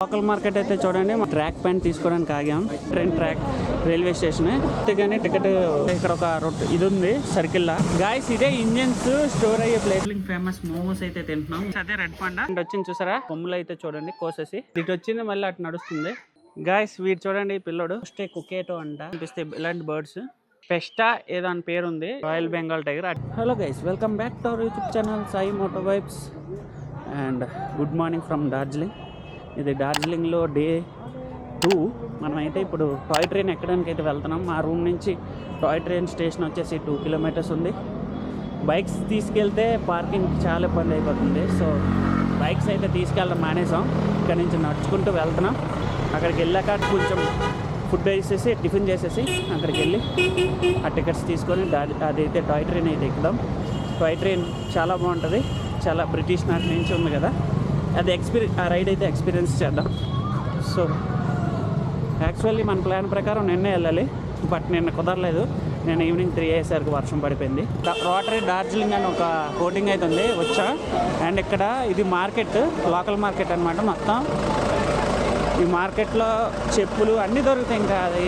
Local market అయితే చూడండి, track pant తీసుకోవడానికి ఆగాం. ట్రాక్ రైల్వే స్టేషన్ కానీ టికెట్ ఇక్కడ ఒక ఇది ఉంది సర్కిల్ లా. గాయస్ ఇదే ఇండియన్స్ స్టోర్ అయ్యే ప్లేస్. ఫేమస్ మోమోస్ అయితే తింటున్నాం. అదే రెడ్ పాండా వచ్చింది చూసారా, కొమ్ములు అయితే చూడండి కోసేసి ఇటు వచ్చింది, మళ్ళీ అటు నడుస్తుంది. గాయస్ వీడు చూడండి పిల్లోడు స్టే కుకేటో అంట అనిపిస్తే ఇలాంటి బర్డ్స్. పెస్టా ఏదో అని పేరు ఉంది, royal Bengal tiger. Hello guys, welcome back to our YouTube channel Sai moto vibes and good morning from Darjeeling. ఇది డార్జిలింగ్లో డే 2. మనమైతే ఇప్పుడు టాయ్ ట్రైన్ ఎక్కడానికి అయితే వెళ్తున్నాం. మా రూమ్ నుంచి టాయ్ ట్రైన్ స్టేషన్ వచ్చేసి 2 కిలోమీటర్స్ ఉంది. బైక్స్ తీసుకెళ్తే పార్కింగ్ చాలా ఇబ్బంది అయిపోతుంది. సో బైక్స్ అయితే తీసుకెళ్ళడం మానేసాం. ఇక్కడ నుంచి నడుచుకుంటూ వెళ్తున్నాం. అక్కడికి వెళ్ళాక కొంచెం ఫుడ్ వేసేసి టిఫిన్ చేసేసి అక్కడికి వెళ్ళి ఆ టికెట్స్ తీసుకొని అదైతే టాయ్ ట్రైన్ అయితే ఎక్కుదాం. టాయ్ ట్రైన్ చాలా బాగుంటుంది, చాలా బ్రిటిష్ నాటి నుంచి ఉంది కదా, అది ఆ రైడ్ అయితే ఎక్స్పీరియన్స్ చేద్దాం. సో యాక్చువల్లీ మన ప్లాన్ ప్రకారం నిన్నే వెళ్ళాలి, బట్ నిన్న కుదరలేదు. నేను ఈవినింగ్ 3 అయ్యేసరికి వర్షం పడిపోయింది. రోటరీ డార్జిలింగ్ అని ఒక కోటింగ్ అయితే ఉంది, వచ్చా. అండ్ ఇక్కడ ఇది మార్కెట్, లోకల్ మార్కెట్ అనమాట. మొత్తం ఈ మార్కెట్లో చెప్పులు అన్నీ దొరుకుతాయి. ఇంకా అది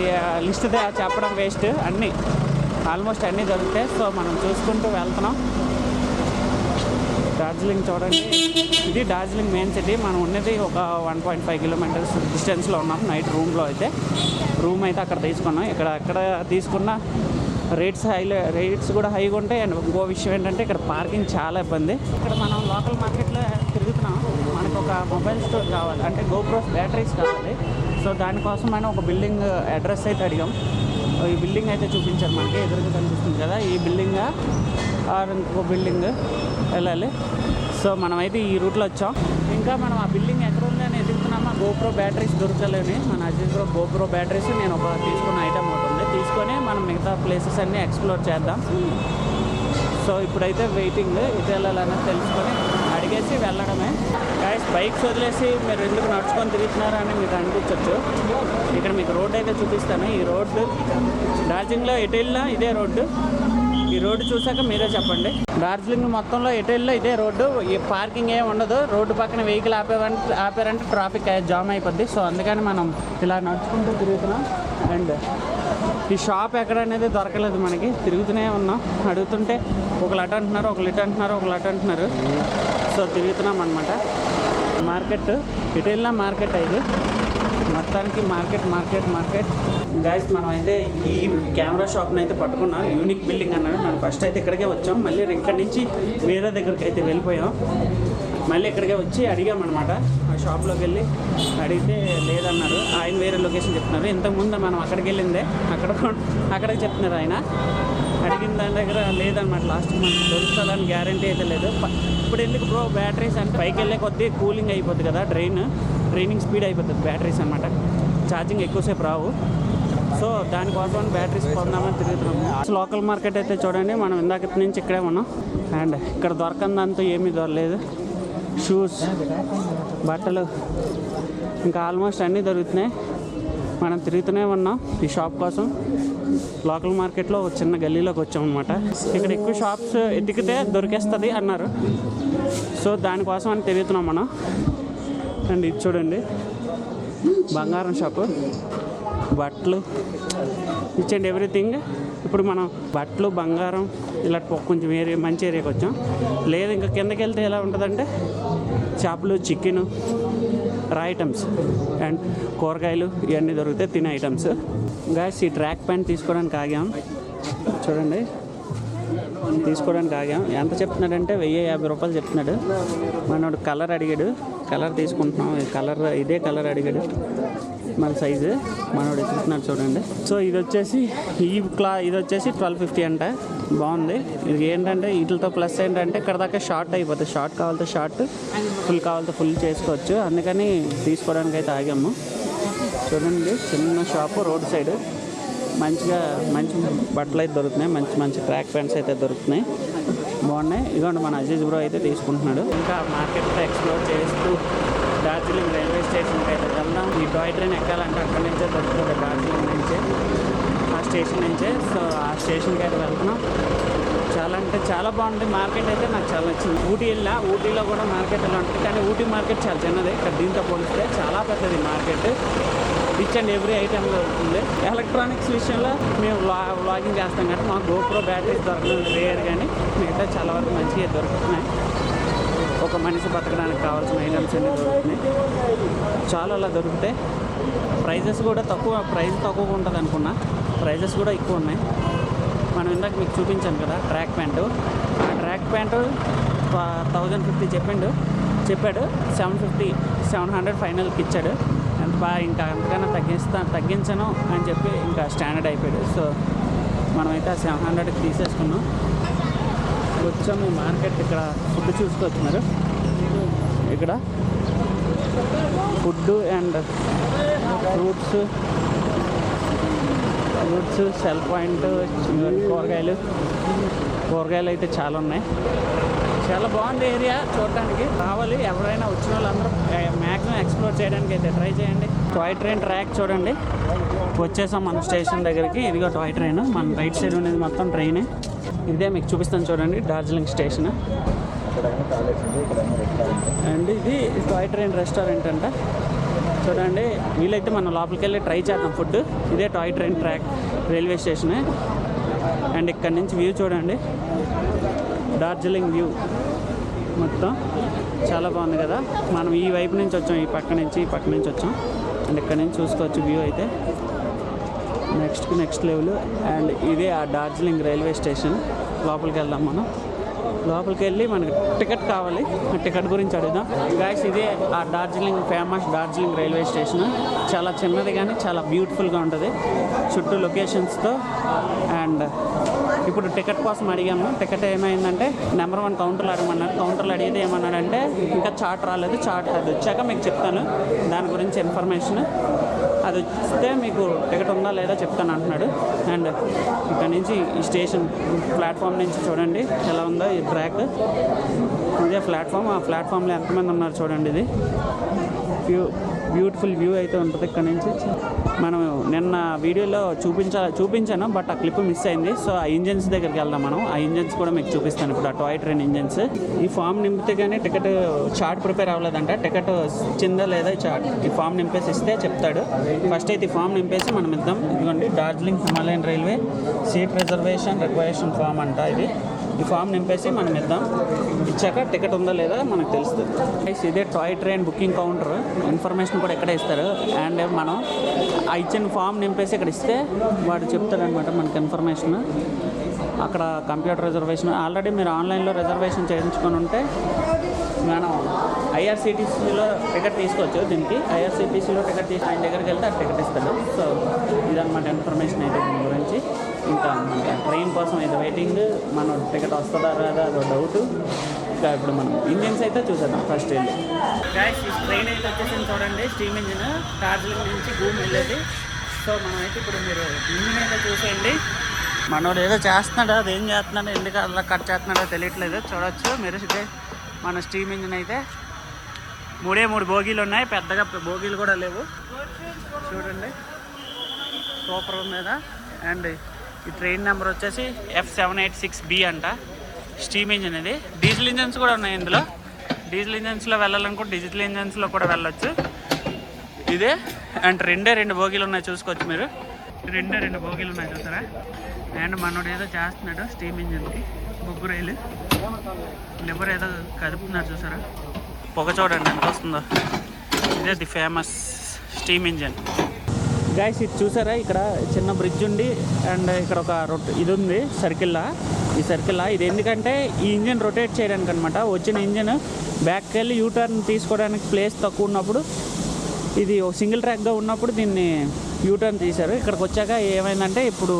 లిస్ట్ చెప్పడం వేస్ట్, అన్నీ ఆల్మోస్ట్ అన్నీ దొరుకుతాయి. సో మనం చూసుకుంటూ వెళ్తున్నాం. డార్జిలింగ్ చూడండి, ఇది డార్జిలింగ్ మెయిన్ సిటీ. మనం ఉన్నది ఒక 1.5 కిలోమీటర్స్ డిస్టెన్స్లో ఉన్నాం. నైట్ రూమ్ అయితే అక్కడ తీసుకున్నాం. ఇక్కడ తీసుకున్న రేట్స్ కూడా హైగా ఉంటాయి. అండ్ ఇంకో విషయం ఏంటంటే ఇక్కడ పార్కింగ్ చాలా ఇబ్బంది. ఇక్కడ మనం లోకల్ మార్కెట్లో తిరుగుతున్నాం. మనకు ఒక మొబైల్ స్టోర్ కావాలి, అంటే GoPro బ్యాటరీస్ కావాలి. సో దానికోసమైనా ఒక బిల్డింగ్ అడ్రస్ అయితే అడిగాం. ఈ బిల్డింగ్ అయితే చూపించారు మనకి, ఎదురుగా కనిపిస్తుంది కదా, ఈ బిల్డింగ్ ఆర్ ఇంకో బిల్డింగ్ వెళ్ళాలి. సో మనమైతే ఈ రూట్లో వచ్చాం. ఇంకా మనం ఆ బిల్డింగ్ ఎక్కడ ఉంది అని ఎదుగుతున్నామా, GoPro బ్యాటరీస్ దొరకలేని. మన అజీజ్లో GoPro బ్యాటరీస్ నేను ఒక తీసుకున్న ఐటమ్ ఒకటి ఉంది, తీసుకొని మనం మిగతా ప్లేసెస్ అన్నీ ఎక్స్ప్లోర్ చేద్దాం. సో ఇప్పుడైతే వెయిటింగ్, ఇటు వెళ్ళాలన్నది తెలుసుకొని అడిగేసి వెళ్ళడమే. గాయస్ బైక్స్ వదిలేసి మీరు ఎందుకు నడుచుకొని తిరుగుతున్నారు అని మీకు అనిపించవచ్చు. ఇక్కడ మీకు రోడ్డు అయితే చూపిస్తాను. ఈ రోడ్డు డార్జిలింగ్లో ఎటు వెళ్ళినా ఇదే రోడ్డు. ఈ రోడ్డు చూసాక మీరే చెప్పండి. డార్జిలింగ్ మొత్తంలో ఎటు వెళ్ళినా ఇదే రోడ్డు, ఈ పార్కింగ్ ఏమి ఉండదు. రోడ్డు పక్కన వెహికల్ ఆపారంటే ట్రాఫిక్ జామ్ అయిపోద్ది. సో అందుకని మనం ఇలా నడుచుకుంటూ తిరుగుతున్నాం. అండ్ ఈ షాప్ ఎక్కడ అనేది దొరకలేదు మనకి, తిరుగుతూనే ఉన్నాం. అడుగుతుంటే ఒకళ్ళు అటు అంటున్నారు, ఒకళ్ళు ఇటు అంటున్నారు, ఒకళ్ళు అటు అంటున్నారు. సో తిరుగుతున్నాం అనమాట. మార్కెట్ ఇటు వెళ్ళినా మార్కెట్ ఇది మొత్తానికి మార్కెట్. గైస్ మనం అయితే ఈ కెమెరా షాప్ని అయితే పట్టుకున్నాం. యూనిక్ బిల్డింగ్ అన్నాడు. మనం ఫస్ట్ అయితే ఇక్కడికే వచ్చాం, మళ్ళీ ఇక్కడి నుంచి వేరే దగ్గరికి అయితే వెళ్ళిపోయాం. మళ్ళీ ఇక్కడికే వచ్చి అడిగామన్నమాట. ఆ షాప్లోకి వెళ్ళి అడిగితే లేదన్నారు. ఆయన వేరే లొకేషన్ చెప్తున్నారు. ఇంతకుముందు మనం అక్కడికి వెళ్ళిందే, అక్కడికి చెప్తున్నారు ఆయన. అడిగిన దాని దగ్గర లేదన్నమాట. లాస్ట్ మనకి దొరుకుతుందని గ్యారంటీ అయితే లేదు. ఇప్పుడు ఎందుకు బ్రో బ్యాటరీస్ అంటే పైకి వెళ్ళే కొద్దీ కూలింగ్ అయిపోతుంది కదా, డ్రైనింగ్ స్పీడ్ అయిపోతుంది బ్యాటరీస్ అనమాట. ఛార్జింగ్ ఎక్కువసేపు రావు. సో దానికోసం బ్యాటరీస్ కొందామని తిరుగుతున్నాము. లోకల్ మార్కెట్ అయితే చూడండి, మనం ఇందాక నుంచి ఇక్కడే ఉన్నాం. అండ్ ఇక్కడ దొరకందంతా ఏమీ దొరలేదు. షూస్, బట్టలు, ఇంకా ఆల్మోస్ట్ అన్నీ దొరుకుతున్నాయి. మనం తిరుగుతూనే ఉన్నాం ఈ షాప్ కోసం. లోకల్ మార్కెట్లో ఒక చిన్న గల్లీలోకి వచ్చాం అనమాట. ఇక్కడ ఎక్కువ షాప్స్ ఎతికితే దొరికేస్తుంది అన్నారు. సో దానికోసం అని తిరుగుతున్నాం మనం. అండ్ ఇది చూడండి, బంగారం షాపు, బట్టలు, ఇచ్చండి ఎవ్రీథింగ్. ఇప్పుడు మనం బట్టలు, బంగారం ఇలా కొంచెం మంచి ఏరియాకి వచ్చాం. లేదు ఇంకా కిందకి వెళ్తే ఎలా ఉంటుందంటే చేపలు, చికెను, రా ఐటమ్స్ అండ్ కూరగాయలు ఇవన్నీ దొరుకుతాయి, తినే ఐటమ్స్. గాయస్ ఈ ట్రాక్ ప్యాంట్ తీసుకోవడానికి ఆగాం. చూడండి తీసుకోవడానికి ఆగాం. ఎంత చెప్తున్నాడంటే 1050 రూపాయలు చెప్తున్నాడు. మనోడు కలర్ అడిగాడు, కలర్ తీసుకుంటున్నాం. ఇదే కలర్ అడిగాడు. మన సైజు మనోడు ఎత్తుతున్నాడు చూడండి. సో ఇది వచ్చేసి 1250 అంట. బాగుంది. ఇది ఏంటంటే వీటితో ప్లస్ ఏంటంటే ఇక్కడ దాకా షార్ట్ అయిపోతుంది. షార్ట్ కావాలంటే షార్ట్, ఫుల్ కావాలంటే ఫుల్ చేసుకోవచ్చు. అందుకని తీసుకోవడానికి అయితే ఆగాము. చూడండి చిన్న షాపు, రోడ్ సైడ్. మంచి బట్టలు అయితే దొరుకుతున్నాయి. మంచి ట్రాక్ ప్యాంట్స్ అయితే దొరుకుతున్నాయి, బాగున్నాయి. ఇదిగోండి మన అజీజ్ బ్రో అయితే తీసుకుంటున్నాడు. ఇంకా మార్కెట్లో ఎక్స్ప్లోర్ చేస్తూ డార్జిలింగ్ రైల్వే స్టేషన్కి అయితే వెళ్దాం. ఈ టాయ్ ట్రైన్ ఎక్కాలంటే అక్కడి నుంచే దొరుకుతుంది, డార్జిలింగ్ నుంచే, ఆ స్టేషన్ నుంచే. సో ఆ స్టేషన్కి అయితే వెళ్తున్నాం. చాలా అంటే చాలా బాగుంది. మార్కెట్ అయితే నాకు చాలా నచ్చింది. ఊటీలో కూడా మార్కెట్ ఎలా ఉంటుంది, కానీ ఊటీ మార్కెట్ చాలా చిన్నది. ఇక్కడ దీంతో పోలిస్తే చాలా పెద్దది మార్కెట్. రిచ్ అండ్ ఎవ్రీ ఐటెంలో ఉంటుంది. ఎలక్ట్రానిక్స్ విషయంలో మేము వ్లాగింగ్ చేస్తాం కాబట్టి మాకు గోప్రో బ్యాటరీస్ దొరకడం రేర్, కానీ మిగతా చాలా వరకు మంచిగా దొరుకుతున్నాయి. ఒక మనిషి బతకడానికి కావాల్సిన ఐటమ్స్ అన్నీ దొరుకుతున్నాయి. చాలా అలా దొరుకుతాయి. ప్రైజెస్ కూడా తక్కువగా ఉంటుంది అనుకున్నా. ప్రైజెస్ కూడా ఎక్కువ ఉన్నాయి. మనం ఇందాక మీకు చూపించాను కదా ట్రాక్ ప్యాంటు. ఆ ట్రాక్ ప్యాంటు 1050 చెప్పాడు. 700 ఫైనల్కి ఇచ్చాడు. అంత బాగా ఇంకా అంతకన్నా తగ్గించను అని చెప్పి ఇంకా స్టాండర్డ్ అయిపోయాడు. సో మనమైతే ఆ 700కి తీసేసుకున్నాం. వచ్చాము మార్కెట్. ఇక్కడ ఫుడ్ చూసుకొచ్చినారు. ఇక్కడ food and fruits, cell point, కూరగాయలు అయితే చాలా ఉన్నాయి. చాలా బాగుంది ఏరియా చూడటానికి. కావాలి ఎవరైనా వచ్చిన వాళ్ళందరూ మ్యాక్సిమం ఎక్స్ప్లోర్ చేయడానికి అయితే ట్రై చేయండి. టాయ్ ట్రైన్ ట్రాక్ చూడండి. వచ్చేసాం మన స్టేషన్ దగ్గరికి. ఇదిగో టాయ్ ట్రైన్. మన రైట్ సైడ్ ఉండేది మొత్తం ట్రైనే. ఇదే మీకు చూపిస్తాను చూడండి, డార్జిలింగ్ స్టేషన్. అండ్ ఇది టాయ్ ట్రైన్ రెస్టారెంట్ అంట. చూడండి, వీలైతే మనం లోపలికి వెళ్ళి ట్రై చేద్దాం ఫుడ్. ఇదే toy train track railway station. And ఇక్కడ నుంచి వ్యూ చూడండి, డార్జిలింగ్ వ్యూ మొత్తం చాలా బాగుంది కదా. మనం ఈ వైపు నుంచి వచ్చాం, ఈ పక్క నుంచి వచ్చాం. అండ్ ఇక్కడ నుంచి చూసుకోవచ్చు వ్యూ అయితే నెక్స్ట్ లెవెల్. అండ్ ఇదే ఆ డార్జిలింగ్ రైల్వే స్టేషన్. లోపలికి వెళ్దాం మనం. లోపలికి వెళ్ళి మనకి టికెట్ కావాలి. టికెట్ గురించి అడుగుదాం. గాయస్, ఇదే ఆ ఫేమస్ డార్జిలింగ్ రైల్వే స్టేషన్. చాలా చిన్నది కానీ చాలా బ్యూటిఫుల్గా ఉంటుంది చుట్టూ లొకేషన్స్తో. అండ్ ఇప్పుడు టికెట్ కోసం అడిగాము. టికెట్ ఏమైందంటే నెంబర్ 1 కౌంటర్లో అడగమన్నారు. కౌంటర్లో అడిగితే ఏమన్నాడంటే ఇంకా చార్ట్ రాలేదు, అది వచ్చాక మీకు చెప్తాను దాని గురించి ఇన్ఫర్మేషన్. అది వస్తే మీకు టికెట్ ఉందా లేదా చెప్తాను అంటున్నాడు. అండ్ ఇక్కడ నుంచి ఈ స్టేషన్ ప్లాట్ఫామ్ నుంచి చూడండి ఎలా ఉందో ఈ ట్రాక్. ఇదే ప్లాట్ఫామ్. ఆ ప్లాట్ఫామ్లో ఎంతమంది ఉన్నారు చూడండి. ఇది బ్యూటిఫుల్ వ్యూ అయితే ఉంటుంది ఇక్కడ నుంచి. మనం నిన్న వీడియోలో చూపించాను, బట్ ఆ క్లిప్ మిస్ అయింది. సో ఆ ఇంజన్స్ దగ్గరికి వెళ్దాం మనం. ఆ ఇంజన్స్ కూడా మీకు చూపిస్తాను ఇప్పుడు, ఆ టాయ్ ట్రైన్ ఇంజన్స్. ఈ ఫామ్ నింపితే కానీ టికెట్ చార్ట్ ప్రిపేర్ అవ్వలేదంట. టికెట్ చిందా లేదా చార్ట్ ఈ ఫామ్ నింపేసి ఇస్తే చెప్తాడు. ఫస్ట్ అయితే ఈ ఫామ్ నింపేసి మనం ఇద్దాం. ఇదిగోండి, Darjeeling Himalayan railway seat reservation form అంట. ఇది ఈ ఫామ్ నింపేసి మనం ఇద్దాం. ఇచ్చాక టికెట్ ఉందా లేదా మనకు తెలుస్తుంది. ఇదే toy train booking counter. Information కూడా ఎక్కడ ఇస్తారు. అండ్ మనం ఆ ఇచ్చిన ఫామ్ నింపేసి ఇక్కడ ఇస్తే వాడు చెప్తాడనమాట మనకి ఇన్ఫర్మేషన్. అక్కడ కంప్యూటర్ రిజర్వేషన్ ఆల్రెడీ మీరు ఆన్లైన్లో రిజర్వేషన్ చేయించుకొని ఉంటే మనం ఐఆర్సీటీసీలో టికెట్ తీసుకోవచ్చు. దీనికి ఐఆర్సీటీసీలో టికెట్ తీసి ఆయన దగ్గరికి వెళ్తే ఆ టికెట్ ఇస్తాడు. సో ఇదన్నమాట ఇన్ఫర్మేషన్ అయితే దీని గురించి. ఇంకా ట్రైన్ కోసం అయితే వెయిటింగ్. మనం టికెట్ వస్తుందా రాదా అదో డౌట్. ఇంకా ఇప్పుడు మనం ఇంజిన్స్ అయితే చూసేద్దాం ఫస్ట్ వెళ్ళి. గాయస్, ఈ ట్రైన్ అయితే వచ్చేసింది చూడండి. స్టీమ్ ఇంజిన్ డార్జిలింగ్ నుంచి గూమ్ వెళ్ళేది. సో మనమైతే ఇప్పుడు మీరు ఇంజిన్ అయితే చూసేయండి. మనోడు ఏదో చేస్తున్నాడు, అది ఏం చేస్తున్నాడో ఎందుకు అలా కట్ చేస్తున్నాడో తెలియట్లేదు. చూడవచ్చు మీరు. మన స్టీమ్ ఇంజిన్ అయితే 3 బోగీలు ఉన్నాయి. పెద్దగా బోగీలు కూడా లేవు. చూడండి సూపర్ మీద. అండ్ ఈ ట్రైన్ నెంబర్ వచ్చేసి F786B అంట. స్టీమ్ ఇంజిన్ ఇది. డీజిల్ ఇంజన్స్ కూడా ఉన్నాయి ఇందులో. డీజిల్ ఇంజన్స్లో వెళ్ళాలనుకుంటే డీజిల్ ఇంజన్స్లో కూడా వెళ్ళొచ్చు. ఇదే. అండ్ 2 బోగీలు ఉన్నాయి చూసుకోవచ్చు మీరు. 2 బోగీలు ఉన్నాయి చూసారా. అండ్ మనోడు ఏదో చేస్తున్నాడు స్టీమ్ ఇంజిన్కి. బొగ్గు రైలు లివర్ ఏదో కదుపుతున్నారు చూసారా. పొగ చూడండి ఎంత వస్తుందో. ఇదే the famous steam engine. Guys, ఇది చూసారా, ఇక్కడ చిన్న బ్రిడ్జ్ ఉండి అండ్ ఇక్కడ ఒక ఇది ఉంది సర్కిల్లా. ఈ సర్కిల్లా ఇది ఎందుకంటే ఈ ఇంజిన్ రొటేట్ చేయడానికి అనమాట. వచ్చిన ఇంజిన్ బ్యాక్కి వెళ్ళి యూటర్న్ తీసుకోవడానికి ప్లేస్ తక్కువ ఉన్నప్పుడు, ఇది సింగిల్ ట్రాక్గా ఉన్నప్పుడు దీన్ని యూటర్న్ తీశారు. ఇక్కడికి వచ్చాక ఏమైందంటే ఇప్పుడు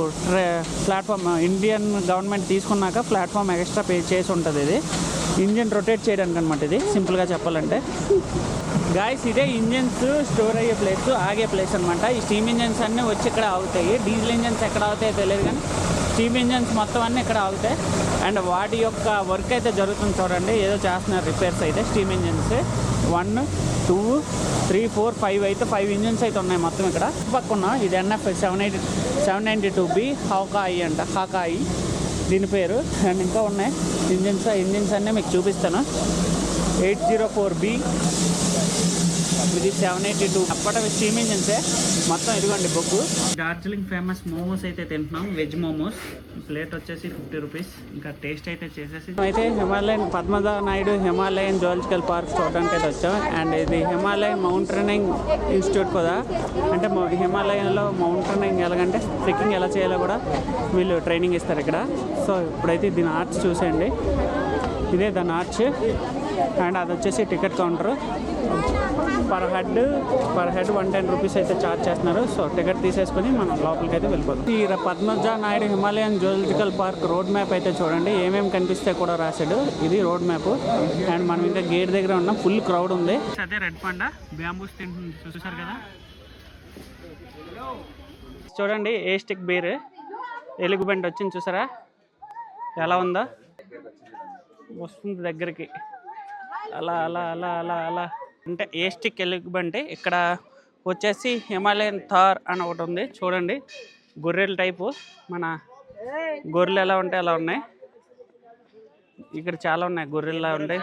ప్లాట్ఫామ్ ఇండియన్ గవర్నమెంట్ తీసుకున్నాక ప్లాట్ఫామ్ ఎక్స్ట్రా పే చేసి ఉంటుంది. ఇది ఇంజిన్ రొటేట్ చేయడానికి అనమాట. ఇది సింపుల్గా చెప్పాలంటే. గాయస్, ఇదే ఇంజిన్స్ స్టోర్ అయ్యే ప్లేస్, ఆగే ప్లేస్ అనమాట. ఈ స్టీమ్ ఇంజిన్స్ అన్నీ వచ్చి ఇక్కడ ఆగుతాయి. డీజిల్ ఇంజిన్స్ ఎక్కడ ఆగుతాయో తెలియదు, కానీ స్టీమ్ ఇంజిన్స్ మొత్తం అన్నీ ఇక్కడ ఆగుతాయి. అండ్ వాటి యొక్క వర్క్ అయితే జరుగుతుంది చూడండి. ఏదో చేస్తున్నారు రిపేర్స్ అయితే. స్టీమ్ ఇంజిన్స్ 1, 2, 3, 4, 5 అయితే 5 ఇంజిన్స్ అయితే ఉన్నాయి మొత్తం ఇక్కడ. పక్కన ఇది NF 792B హాకాయి అంట. హాకాయి దీని పేరు. అండ్ ఇంకా ఉన్నాయి ఇంజిన్స్ అన్నీ మీకు చూపిస్తాను. 804B, ఇది 782. అప్పటి స్టీమ్ ఇంజిన్సే మొత్తం. ఇదిగోండి బొగ్గు. డార్జిలింగ్ ఫేమస్ మోమోస్ అయితే తింటున్నాం, వెజ్ మోమోస్. ప్లేట్ వచ్చేసి 50 రూపీస్. ఇంకా టేస్ట్ అయితే చేసేసి అయితే Himalayan Padmaja Naidu Himalayan zoological park చూడడానికి అయితే వచ్చాం. అండ్ ఇది హిమాలయన్ మౌంటైనింగ్ ఇన్స్టిట్యూట్ కదా, అంటే హిమాలయంలో మౌంటైనింగ్ ఎలాగంటే ట్రెక్కింగ్ ఎలా చేయాలో కూడా వీళ్ళు ట్రైనింగ్ ఇస్తారు ఇక్కడ. సో ఇప్పుడైతే దీని ఆర్చ్ చూసేయండి, ఇదే దాని ఆర్చ్. అండ్ అది వచ్చేసి ticket counter. Per head 110 rupees అయితే ఛార్జ్ చేస్తున్నారు. సో టికెట్ తీసేసుకొని మనం లోపలికి అయితే వెళ్ళిపోతాం. ఈ Padmaja Naidu Himalayan zoological park road map అయితే చూడండి, ఏమేమి కనిపిస్తే కూడా రాశాడు. ఇది రోడ్ మ్యాప్. అండ్ మనం ఇంకా గేట్ దగ్గర ఉన్న ఫుల్ క్రౌడ్ ఉంది. అదే రెడ్ పాండా బ్యాంబూస్ తింటుంది, చూసారు కదా. చూడండి ఏ స్టిక్ బీర్ ఎలుగుబంటి వచ్చింది, చూసారా ఎలా ఉందో. వస్తుంది దగ్గరికి అలా అలా అలా అలా అలా. అంటే ఏ స్టిక్ ఎలుగుబంటి. ఇక్కడ వచ్చేసి హిమాలయన్ థార్ అని ఒకటి ఉంది చూడండి, గొర్రెల టైపు. మన గొర్రెలు ఎలా ఉంటాయి అలా ఉన్నాయి. ఇక్కడ చాలా ఉన్నాయి గొర్రెల్లా ఉంటాయి.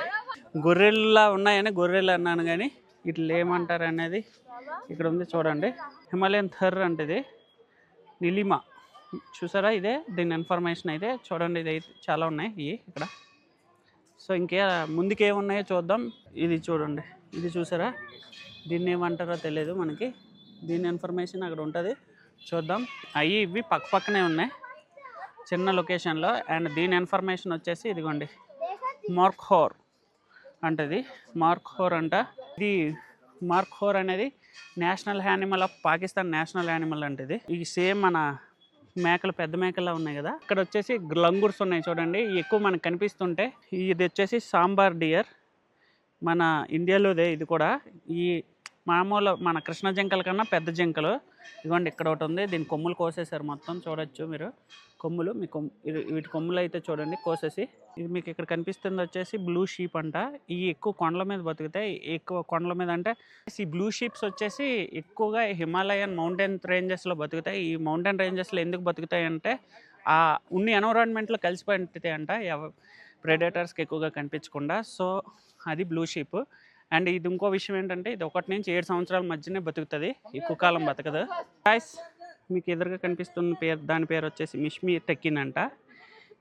గొర్రెల్లా ఉన్నాయని గొర్రెలు అన్నాను, కానీ ఇట్లా ఏమంటారు అనేది ఇక్కడ ఉంది చూడండి. హిమాలయన్ థర్ అంటే ఇది నిలిమా, చూసారా. ఇదే దీని ఇన్ఫర్మేషన్ అయితే చూడండి. ఇది అయితే చాలా ఉన్నాయి ఇవి ఇక్కడ. సో ఇంకే ముందుకేమున్నాయో చూద్దాం. ఇది చూడండి, ఇది చూసారా, దీన్ని ఏమంటారో తెలియదు మనకి. దీని ఇన్ఫర్మేషన్ అక్కడ ఉంటుంది, చూద్దాం. అవి ఇవి పక్కనే ఉన్నాయి చిన్న లొకేషన్లో. అండ్ దీని ఇన్ఫర్మేషన్ వచ్చేసి ఇదిగోండి, మార్క్హోర్ అంటది. మార్క్హోర్ అంట. ఇది మార్క్హోర్ అనేది national animal of Pakistan, national animal అంటే ఇది. ఈ సేమ్ మన మేకలు, పెద్ద మేకల్లా ఉన్నాయి కదా. ఇక్కడ వచ్చేసి లంగూర్స్ ఉన్నాయి చూడండి, ఎక్కువ మనకు కనిపిస్తుంటే. ఇది వచ్చేసి సాంబార్ డియర్, మన ఇండియాలోదే ఇది కూడా. ఈ మామూలు మన కృష్ణ జింకల కన్నా పెద్ద జింకలు. ఇదిగోండి ఇక్కడ ఒకటి ఉంది, దీని కొమ్ములు కోసేసారు మొత్తం, చూడొచ్చు మీరు. కొమ్ములు మీ వీటి కొమ్ములు అయితే చూడండి కోసేసి. ఇది మీకు ఇక్కడ కనిపిస్తుంది వచ్చేసి బ్లూ షీప్ అంట. ఇవి ఎక్కువ కొండల మీద బతుకుతాయి. ఎక్కువ కొండల మీద అంటే ఈ బ్లూ షీప్స్ వచ్చేసి ఎక్కువగా హిమాలయన్ మౌంటైన్ రేంజెస్లో బతుకుతాయి. ఈ మౌంటైన్ రేంజెస్లో ఎందుకు బతుకుతాయి అంటే ఆ ఉన్ని ఎన్విరాన్మెంట్లో కలిసిపోతాయి అంట, ప్రెడేటర్స్కి ఎక్కువగా కనిపించకుండా. సో అది బ్లూ షీప్. అండ్ ఇది ఇంకో విషయం ఏంటంటే ఇది 1 నుంచి 7 సంవత్సరాల మధ్యనే బతుకుతుంది, ఎక్కువ కాలం బతకదు. గాయ్స్ మీకు ఎదురుగా కనిపిస్తున్న పేరు, దాని పేరు వచ్చేసి మిష్మి టెక్కిన్ అంట.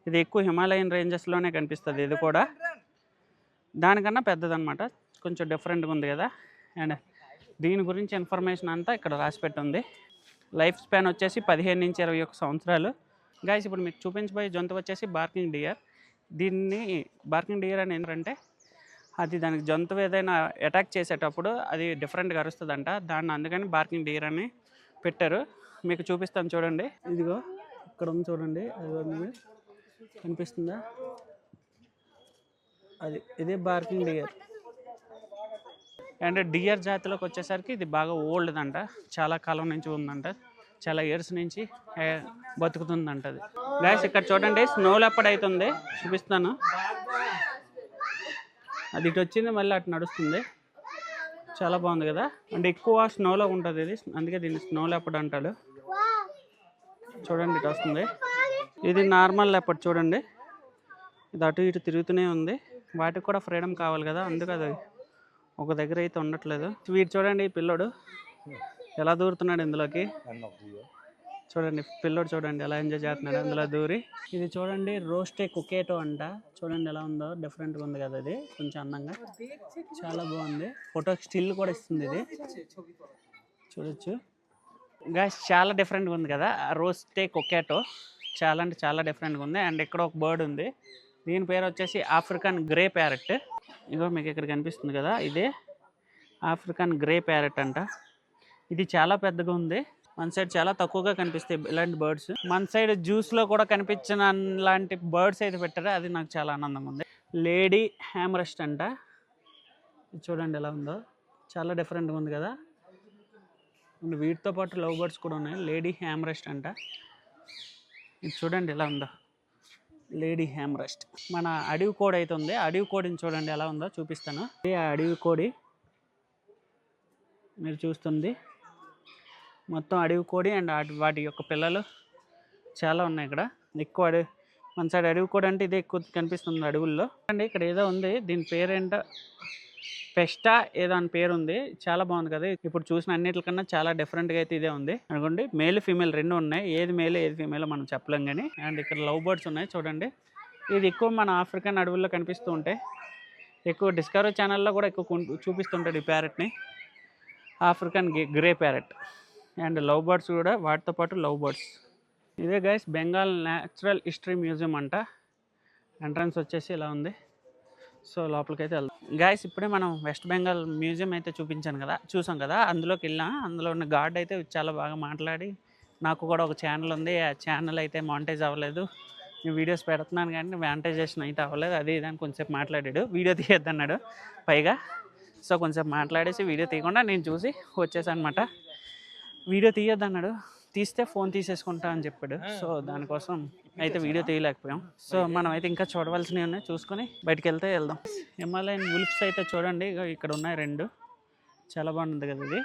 ఇది ఎక్కువ హిమాలయన్ రేంజెస్లోనే కనిపిస్తుంది. ఇది కూడా దానికన్నా పెద్దదన్నమాట, కొంచెం డిఫరెంట్గా ఉంది కదా. అండ్ దీని గురించి ఇన్ఫర్మేషన్ అంతా ఇక్కడ రాసిపెట్టి ఉంది. లైఫ్ స్పాన్ వచ్చేసి 15 నుంచి 21 సంవత్సరాలు. గాయ్స్ ఇప్పుడు మీకు చూపించబోయే జంతువు వచ్చేసి బార్కింగ్ డియర్. దీన్ని బార్కింగ్ డియర్ అని ఏంటంటే అది దానికి జంతువు ఏదైనా అటాక్ చేసేటప్పుడు అది డిఫరెంట్గా అరుస్తుందంట, దాన్ని అందుకని బార్కింగ్ డియర్ అని పెట్టారు. మీకు చూపిస్తాను చూడండి, ఇదిగో ఇక్కడ ఉంది చూడండి, అది కనిపిస్తుందా, అది ఇదే బార్కింగ్ డియర్. అండ్ డియర్ జాతిలోకి వచ్చేసరికి ఇది బాగా ఓల్డ్ అంట, చాలా కాలం నుంచి ఉందంట, చాలా ఇయర్స్ నుంచి బతుకుతుందంట అది. గాయస్ ఇక్కడ చూడండి స్నో లెపర్డ్ అవుతుంది, చూపిస్తాను. అది ఇటు వచ్చింది మళ్ళీ అటు నడుస్తుంది, చాలా బాగుంది కదా. అంటే ఎక్కువ స్నోలో ఉంటుంది ఇది, అందుకే దీన్ని స్నో లెపర్డ్ అంటాడు. చూడండి ఇటు వస్తుంది. ఇది నార్మల్ లెపర్డ్ చూడండి, ఇది అటు ఇటు తిరుగుతూనే ఉంది. వాటికి కూడా ఫ్రీడమ్ కావాలి కదా, అందుకు అది ఒక దగ్గర అయితే ఉండట్లేదు. వీడు చూడండి పిల్లోడు ఎలా దూరుతున్నాడు ఇందులోకి. చూడండి పిల్లోడు చూడండి ఎలా ఎంజాయ్ చేస్తున్నాడు అందులో దూరి. ఇది చూడండి రోస్టే కుకేటో అంట, చూడండి ఎలా ఉందో, డిఫరెంట్గా ఉంది కదా. ఇది కొంచెం అందంగా, చాలా బాగుంది. ఫోటో స్టిల్ కూడా ఇస్తుంది ఇది, చూడొచ్చు. గాయ్స్ చాలా డిఫరెంట్గా ఉంది కదా రోస్టే కుకేటో, చాలా అంటే చాలా డిఫరెంట్గా ఉంది. అండ్ ఇక్కడ ఒక బర్డ్ ఉంది, దీని పేరు వచ్చేసి ఆఫ్రికన్ గ్రే ప్యారెట్. ఇగో మీకు ఇక్కడ కనిపిస్తుంది కదా, ఇదే ఆఫ్రికన్ గ్రే ప్యారెట్ అంట. ఇది చాలా పెద్దగా ఉంది, మన సైడ్ చాలా తక్కువగా కనిపిస్తాయి ఇలాంటి బర్డ్స్. మన సైడ్ జ్యూస్లో కూడా కనిపించిన లాంటి బర్డ్స్ అయితే పెట్టారు, అది నాకు చాలా ఆనందంగా ఉంది. లేడీ హ్యామరెస్ట్ అంట, చూడండి ఎలా ఉందో, చాలా డిఫరెంట్గా ఉంది కదా. అండ్ వీటితో పాటు లవ్ బర్డ్స్ కూడా ఉన్నాయి, లేడీ హ్యామరెస్ట్ అంట. ఇది చూడండి ఎలా ఉందో, లేడీ హ్యామరెస్ట్. మన అడవి కోడి అయితే ఉంది, అడవి కోడిని చూడండి ఎలా ఉందో చూపిస్తాను. ఇది అడవి కోడి మీరు చూస్తుంది, మొత్తం అడవి కోడి. అండ్ వాటి యొక్క పిల్లలు చాలా ఉన్నాయి ఇక్కడ. ఎక్కువ మన సైడ్ అడవి కూడా అంటే ఇదే ఎక్కువ కనిపిస్తుంది అడవుల్లో అండి. ఇక్కడ ఏదో ఉంది, దీని పేరేంటో పెస్టా ఏదో అని పేరు ఉంది. చాలా బాగుంది కదా, ఇప్పుడు చూసిన అన్నిటికన్నా చాలా డిఫరెంట్గా అయితే ఇదే ఉంది అనుకోండి. మేల్ ఫీమేల్ రెండు ఉన్నాయి, ఏది మేల్ ఏది ఫీమేల్ మనం చెప్పలేం కానీ. అండ్ ఇక్కడ లవ్ బర్డ్స్ ఉన్నాయి చూడండి. ఇది ఎక్కువ మన ఆఫ్రికన్ అడవుల్లో కనిపిస్తూ ఉంటాయి. ఎక్కువ డిస్కవరీ ఛానల్లో కూడా ఎక్కువ చూపిస్తుంటాడు ఈ ప్యారెట్ని, African grey parrot. And love birds కూడా వాటితో పాటు లవ్ బర్డ్స్. ఇదే guys Bengal natural history museum అంట. ఎంట్రన్స్ వచ్చేసి ఇలా ఉంది. సో లోపలికి అయితే వెళ్దాం గైస్. ఇప్పుడే మనం వెస్ట్ బెంగాల్ మ్యూజియం అయితే చూసాం కదా, అందులోకి వెళ్ళాం. అందులో ఉన్న గార్డ్ అయితే చాలా బాగా మాట్లాడి, నాకు కూడా ఒక ఛానల్ ఉంది, ఆ ఛానల్ అయితే మానిటైజ్ అవ్వలేదు, నేను వీడియోస్ పెడుతున్నాను కానీ మానిటైజేషన్ అయితే అవ్వలేదు, అది ఇదని కొంచెంసేపు మాట్లాడాడు. వీడియో తీయొద్దన్నాడు పైగా. సో కొంచెంసేపు మాట్లాడేసి వీడియో తీయకుండా నేను చూసి వచ్చేసాను అనమాట. వీడియో తీయొద్దన్నాడు, తీస్తే ఫోన్ తీసేసుకుంటా అని చెప్పాడు. సో దానికోసం అయితే వీడియో తీయలేకపోయాం. సో మనం అయితే ఇంకా చూడవలసినవి ఉన్నాయి, చూసుకొని బయటికి వెళ్దాం. హిమాలయన్ వుల్ఫ్స్ అయితే చూడండి, ఇక్కడ ఉన్నాయి రెండు. చాలా బాగుంది కదా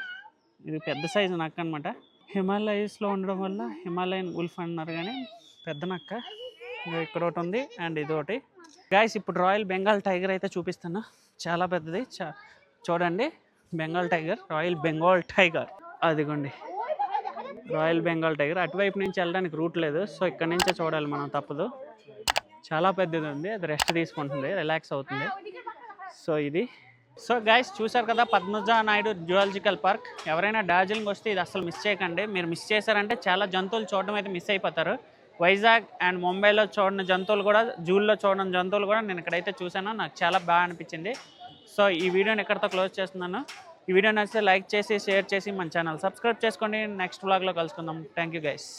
ఇది పెద్ద సైజు నక్క అనమాట. హిమాలయస్లో ఉండడం వల్ల హిమాలయన్ వుల్ఫ్ అన్నారు కానీ పెద్ద నక్క. ఇక్కడ ఒకటి ఉంది అండ్ ఇది ఒకటి. గాయస్ ఇప్పుడు రాయల్ బెంగాల్ టైగర్ అయితే చూపిస్తున్నా, చాలా పెద్దది. చూడండి Bengal tiger, royal Bengal tiger. అదిగోండి రాయల్ బెంగాల్ టైగర్. అటువైపు నుంచి వెళ్ళడానికి రూట్ లేదు, సో ఇక్కడ నుంచే చూడాలి మనం, తప్పదు. చాలా పెద్దది ఉంది, అది రెస్ట్ తీసుకుంటుంది, రిలాక్స్ అవుతుంది. సో ఇది. సో గైస్ చూసారు కదా పద్మజ నాయుడు జువాలజికల్ పార్క్. ఎవరైనా డార్జిలింగ్ వస్తే ఇది అసలు మిస్ చేయకండి. మీరు మిస్ చేశారంటే చాలా జంతువులు చూడడం అయితే మిస్ అయిపోతారు. వైజాగ్ అండ్ ముంబైలో చూడని జంతువులు కూడా, జూల్లో చూడని జంతువులు కూడా నేను ఇక్కడైతే చూశాను, నాకు చాలా బాగా అనిపించింది. సో ఈ వీడియోని ఇక్కడితో క్లోజ్ చేస్తున్నాను. ఈ వీడియో నచ్చితే లైక్ చేసి షేర్ చేసి మన ఛానల్ సబ్స్క్రైబ్ చేసుకోండి. నెక్స్ట్ వ్లాగ్లో కలుసుకుందాం. Thank you guys.